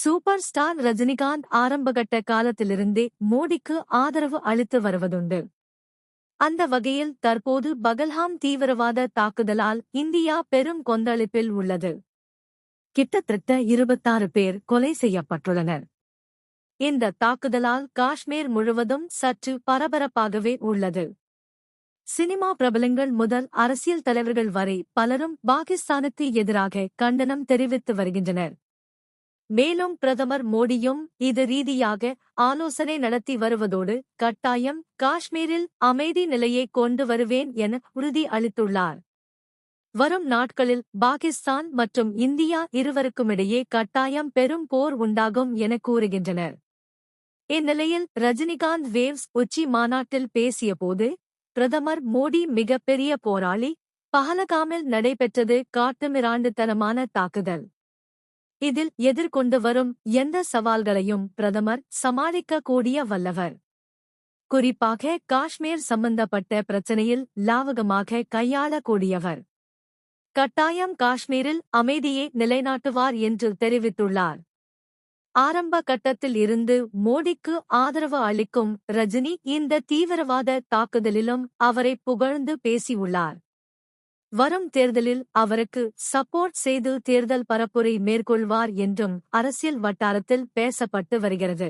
Super star Rajinikanth ஆரம்பகட்ட காலத்திலிருந்தே மோடிக்கு ஆதரவு அளித்து வருவதுண்டு. அந்த வகையில் தற்போது பகல்ஹாம் தீவிரவாத தாக்குதலால் இந்தியா பெரும் கொந்தளிப்பில் உள்ளது. கிட்டத்தட்ட 26 பேர் கொலை செய்யப்பட்டுள்ளனர். இந்த தாக்குதலால் காஷ்மீர் முழுவதும் சற்று பரபரப்பாகவே உள்ளது. சினிமா பிரபலங்கள் முதல் அரசியல் தலைவர்கள் வரை பலரும் பாகிஸ்தானுக்கு எதிராக கண்டனம் தெரிவித்து வருகின்றனர். மேலும் பிரதமர் மோடியும் இது ரீதியாக ஆலோசனை நடத்தி வருவதோடு கட்டாயம் காஷ்மீரில் அமைதி நிலையை கொண்டு வருவேன் என உறுதி அளித்துள்ளார். வரும் நாட்களில் பாகிஸ்தான் மற்றும் இந்தியா இருவருக்குமிடையே கட்டாயம் பெரும் போர் உண்டாகும் என கூறுகின்றனர். இந்நிலையில் ரஜினிகாந்த் வேவ்ஸ் உச்சி மாநாட்டில் பேசியபோது பிரதமர் மோடி மிகப்பெரிய போராளி, பஹலகாமில் நடைபெற்றது காட்டுமிராண்டுத்தனமான தாக்குதல். இதில் எதிர்கொண்டு வரும் எந்த சவால்களையும் பிரதமர் சமாளிக்க கூடிய வல்லவர். குறிப்பாக காஷ்மீர் சம்பந்தப்பட்ட பிரச்சனையில் லாவகமாக கையாளக்கூடியவர். கட்டாயம் காஷ்மீரில் அமைதியை நிலைநாட்டுவார் என்று தெரிவித்துள்ளார். ஆரம்ப கட்டத்தில் இருந்து மோடிக்கு ஆதரவு அளிக்கும் ரஜினி இந்த தீவிரவாத தாக்குதலிலும் அவரை புகழ்ந்து பேசியுள்ளார். வரும் தேர்தலில் அவருக்கு சப்போர்ட் செய்து தேர்தல் பரப்புரை மேற்கொள்வார் என்றும் அரசியல் வட்டாரத்தில் பேசப்பட்டு வருகிறது.